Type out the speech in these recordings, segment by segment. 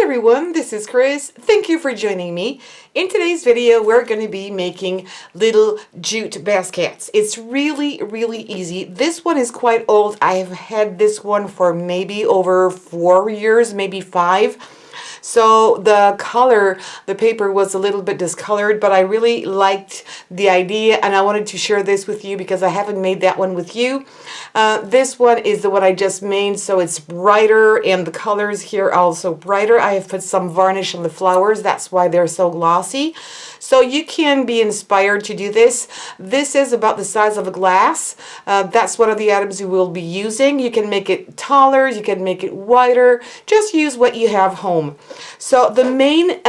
everyone, this is Chris. Thank you for joining me. In today's video, we're going to be making little jute baskets. It's really easy. This one is quite old. I have had this one for maybe over 4 years, maybe 5. So the color, the paper was a little bit discolored, but I really liked the idea and I wanted to share this with you because I haven't made that one with you. This one is the one I just made, so it's brighter and the colors here are also brighter. I have put some varnish on the flowers, that's why they're so glossy. So you can be inspired to do this. This is about the size of a glass. That's one of the items you will be using. You can make it taller, you can make it wider. Just use what you have home. So the main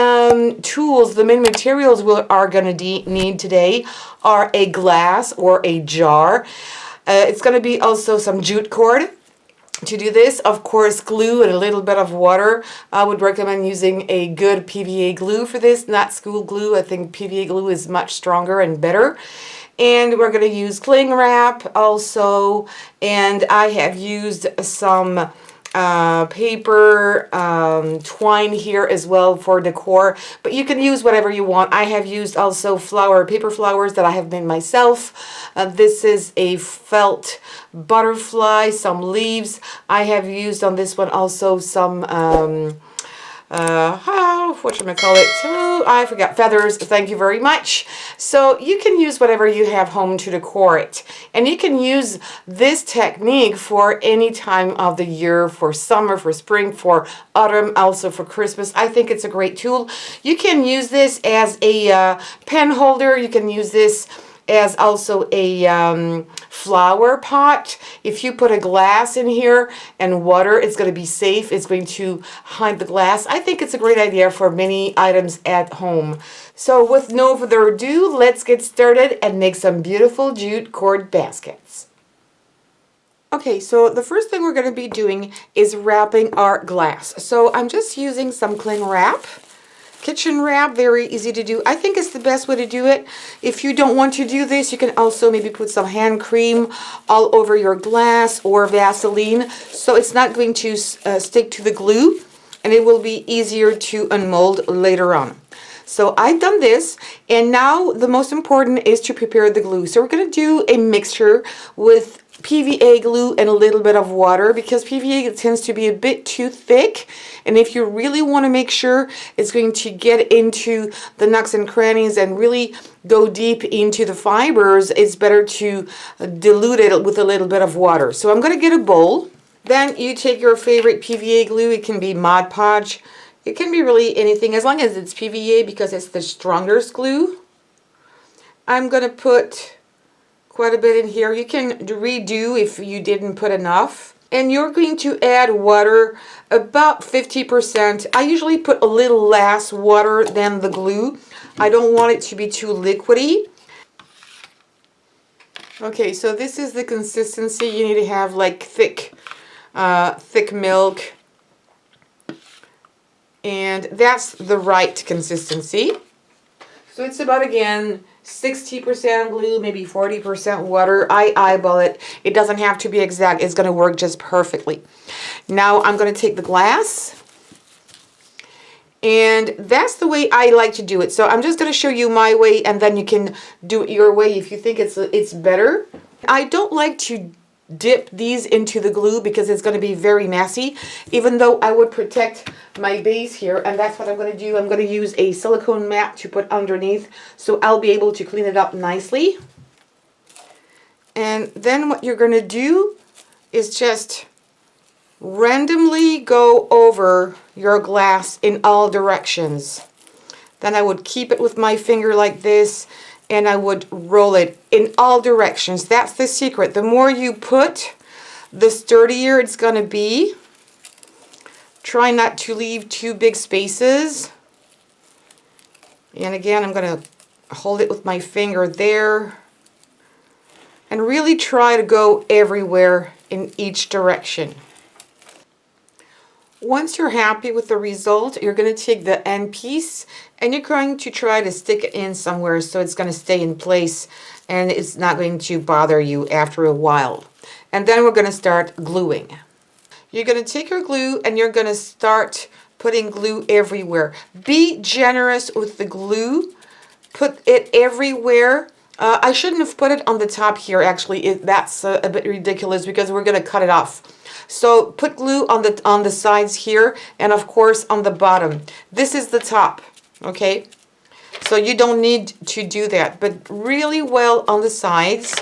tools, the main materials we are going to need today are a glass or a jar. It's going to be also some jute cord. To do this, of course, glue and a little bit of water. I would recommend using a good PVA glue for this, not school glue. I think PVA glue is much stronger and better. And we're going to use cling wrap also, and I have used some paper twine here as well for decor, but you can use whatever you want. I have used also paper flowers that I have made myself. This is a felt butterfly, some leaves. I have used on this one also some I forgot, feathers. Thank you very much. So you can use whatever you have home to decor it, and you can use this technique for any time of the year, for summer, for spring, for autumn, also for Christmas. I think it's a great tool. You can use this as a pen holder. You can use this as also a flower pot. If you put a glass in here and water, it's going to be safe. It's going to hide the glass. I think it's a great idea for many items at home. So with no further ado, let's get started and make some beautiful jute cord baskets. Okay, so the first thing we're going to be doing is wrapping our glass. So I'm just using some cling wrap. Kitchen wrap, very easy to do. I think it's the best way to do it. If you don't want to do this, you can also maybe put some hand cream all over your glass or Vaseline, so it's not going to stick to the glue, and it will be easier to unmold later on. So I've done this, and now the most important is to prepare the glue. So we're going to do a mixture with PVA glue and a little bit of water, because PVA tends to be a bit too thick, and if you really want to make sure it's going to get into the nooks and crannies and really go deep into the fibers, it's better to dilute it with a little bit of water. So I'm going to get a bowl. Then you take your favorite PVA glue. It can be Mod Podge. It can be really anything as long as it's PVA, because it's the strongest glue. I'm going to put quite a bit in here. You can redo if you didn't put enough. And you're going to add water, about 50%. I usually put a little less water than the glue. I don't want it to be too liquidy. Okay, so this is the consistency. You need to have like thick milk. And that's the right consistency. So it's about, again, 60% glue, maybe 40% water. I eyeball it. It doesn't have to be exact. It's going to work just perfectly. Now I'm going to take the glass, and that's the way I like to do it. So I'm just going to show you my way, and then you can do it your way if you think it's better. I don't like to dip these into the glue because it's going to be very messy, even though I would protect my base here, and that's what I'm going to do. I'm going to use a silicone mat to put underneath, so I'll be able to clean it up nicely. And then what you're going to do is just randomly go over your glass in all directions. Then I would keep it with my finger like this, and I would roll it in all directions. That's the secret. The more you put, the sturdier it's going to be. Try not to leave too big spaces. And again, I'm going to hold it with my finger there. And really try to go everywhere in each direction. Once you're happy with the result, you're going to take the end piece and you're going to try to stick it in somewhere so it's going to stay in place and it's not going to bother you after a while. And then we're going to start gluing. You're going to take your glue and you're going to start putting glue everywhere. Be generous with the glue. Put it everywhere. I shouldn't have put it on the top here, actually. That's a bit ridiculous because we're going to cut it off. So put glue on the sides here, and of course on the bottom. This is the top, okay? So you don't need to do that, but really well on the sides.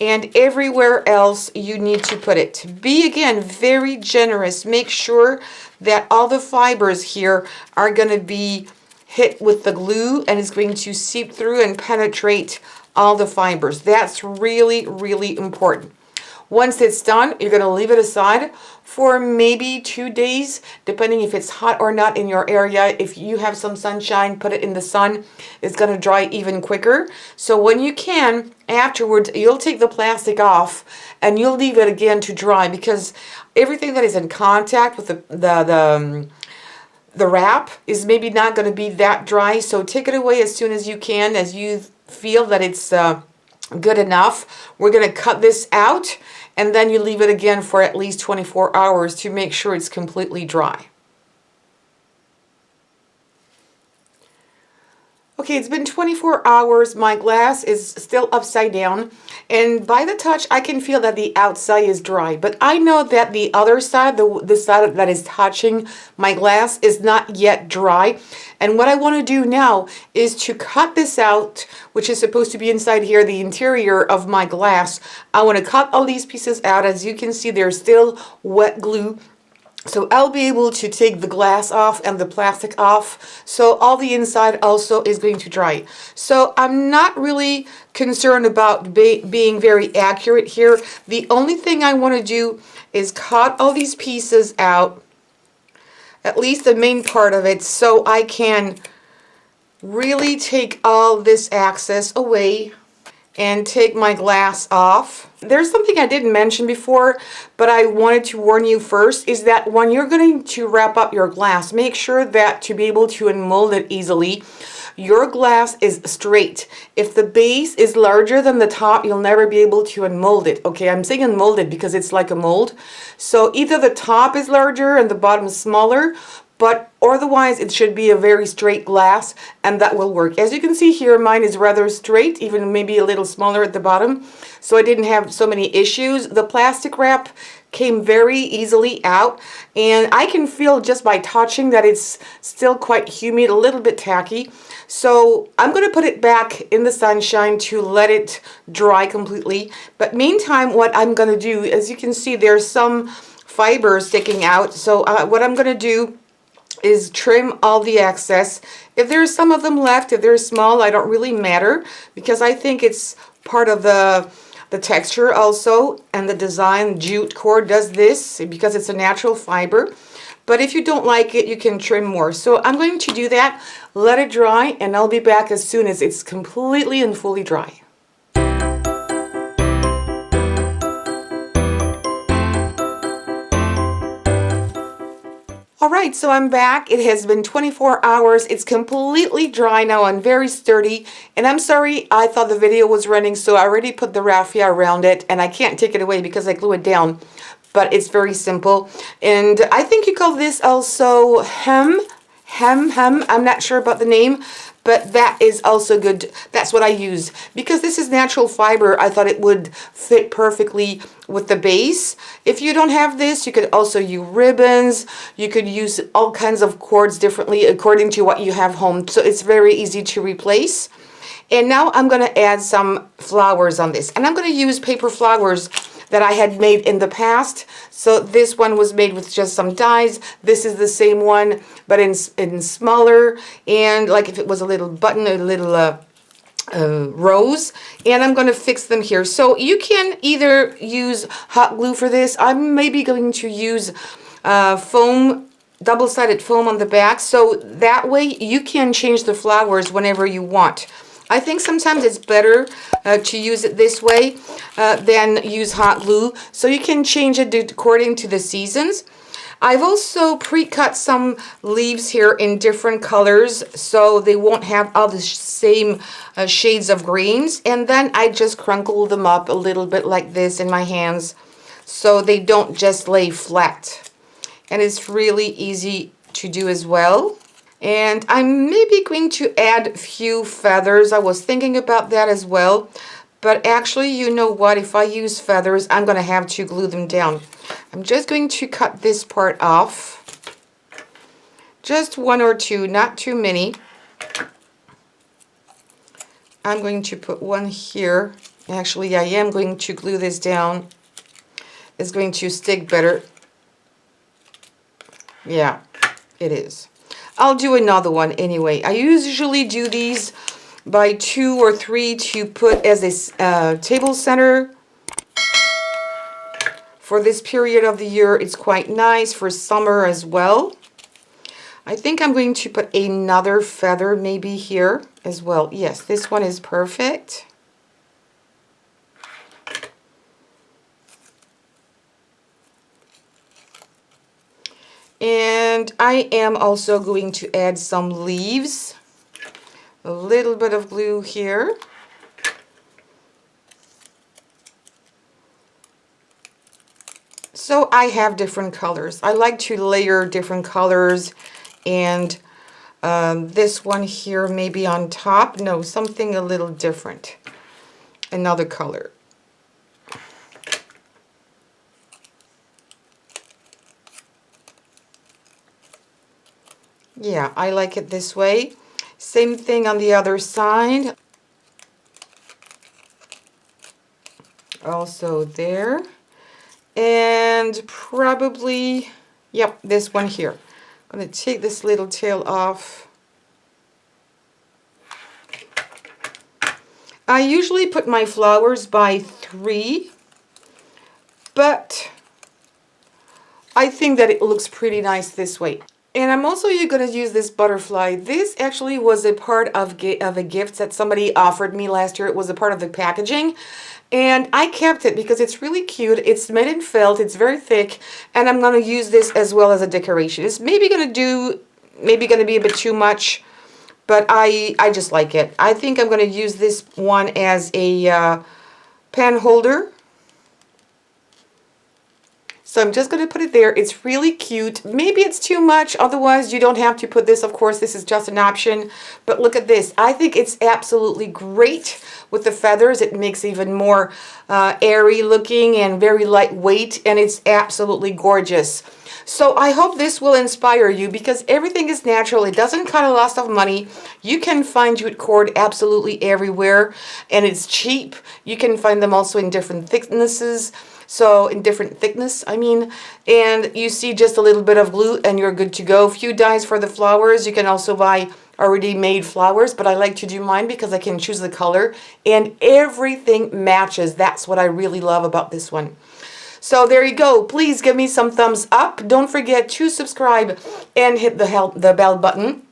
And everywhere else you need to put it. Be, again, very generous. Make sure that all the fibers here are going to be hit with the glue, and it's going to seep through and penetrate all the fibers. That's really, really important. Once it's done, you're going to leave it aside for maybe 2 days, depending if it's hot or not in your area. If you have some sunshine, put it in the sun. It's going to dry even quicker. So when you can, afterwards, you'll take the plastic off and you'll leave it again to dry, because everything that is in contact with the wrap is maybe not going to be that dry. So take it away as soon as you can, as you feel that it's good enough. We're going to cut this out, and then you leave it again for at least 24 hours to make sure it's completely dry. Okay, it's been 24 hours. My glass is still upside down, and by the touch I can feel that the outside is dry, but I know that the other side, the side that is touching my glass, is not yet dry. And what I want to do now is to cut this out, which is supposed to be inside here, the interior of my glass. I want to cut all these pieces out. As you can see, there's still wet glue. So I'll be able to take the glass off and the plastic off. So all the inside also is going to dry. So I'm not really concerned about being very accurate here. The only thing I want to do is cut all these pieces out, at least the main part of it, so I can really take all this excess away and take my glass off. There's something I didn't mention before, but I wanted to warn you first, is that when you're going to wrap up your glass, make sure that to be able to unmold it easily, your glass is straight. If the base is larger than the top, you'll never be able to unmold it. Okay, I'm saying unmold it because it's like a mold. So either the top is larger and the bottom is smaller, but otherwise it should be a very straight glass, and that will work. As you can see here, mine is rather straight, even maybe a little smaller at the bottom, so I didn't have so many issues. The plastic wrap came very easily out, and I can feel just by touching that it's still quite humid, a little bit tacky. So I'm going to put it back in the sunshine to let it dry completely. But meantime, what I'm going to do, as you can see, there's some fibers sticking out. So what I'm going to do is trim all the excess. If there's some of them left, if they're small, I don't really matter, because I think it's part of the texture also, and the design. Jute cord does this because it's a natural fiber. But if you don't like it, you can trim more. So I'm going to do that, let it dry, and I'll be back as soon as it's completely and fully dry. Alright, so I'm back. It has been 24 hours. It's completely dry now and very sturdy. And I'm sorry, I thought the video was running, so I already put the raffia around it, and I can't take it away because I glue it down. But it's very simple. And I think you call this also hem. I'm not sure about the name, but that is also good. That's what I use. Because this is natural fiber, I thought it would fit perfectly with the base. If you don't have this, you could also use ribbons. You could use all kinds of cords differently according to what you have home. So it's very easy to replace. And now I'm going to add some flowers on this. And I'm going to use paper flowers that I had made in the past. So this one was made with just some dies. This is the same one, but in smaller, and like if it was a little button, a little rose. And I'm going to fix them here. So you can either use hot glue for this. I'm maybe going to use foam, double-sided foam on the back, so that way you can change the flowers whenever you want. I think sometimes it's better to use it this way than use hot glue, so you can change it according to the seasons. I've also pre-cut some leaves here in different colors, so they won't have all the same shades of greens, and then I just crinkle them up a little bit like this in my hands so they don't just lay flat. and it's really easy to do as well. And I'm maybe going to add a few feathers. I was thinking about that as well. But actually, you know what? If I use feathers, I'm going to have to glue them down. I'm just going to cut this part off. Just one or two, not too many. I'm going to put one here. Actually, I am going to glue this down. It's going to stick better. Yeah, it is. I'll do another one anyway. I usually do these by 2 or 3 to put as a table center. For this period of the year, it's quite nice for summer as well. I think I'm going to put another feather maybe here as well. Yes, this one is perfect. And I am also going to add some leaves. A little bit of glue here. So I have different colors. I like to layer different colors, and this one here maybe on top. No, something a little different. Another color. Yeah, I like it this way. Same thing on the other side. Also there. And probably, yep, this one here. I'm going to take this little tail off. I usually put my flowers by 3, but I think that it looks pretty nice this way. And I'm also going to use this butterfly. This actually was a part of a gift that somebody offered me last year. It was a part of the packaging. And I kept it because it's really cute. It's made in felt. It's very thick. And I'm going to use this as well as a decoration. It's maybe going to be a bit too much, but I just like it. I think I'm going to use this one as a pen holder. So I'm just going to put it there. It's really cute. Maybe it's too much. Otherwise, you don't have to put this. Of course, this is just an option. But look at this. I think it's absolutely great with the feathers. It makes even more airy looking and very lightweight. And it's absolutely gorgeous. So I hope this will inspire you because everything is natural. It doesn't cost a lot of money. You can find jute cord absolutely everywhere. And it's cheap. You can find them also in different thicknesses. So in different thickness, and you see just a little bit of glue and you're good to go. A few dyes for the flowers. You can also buy already made flowers, but I like to do mine because I can choose the color and everything matches. That's what I really love about this one. So there you go. Please give me some thumbs up. Don't forget to subscribe and hit the bell button.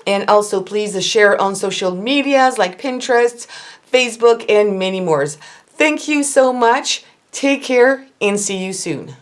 And also please share on social medias like Pinterest, Facebook, and many more. Thank you so much. Take care and see you soon.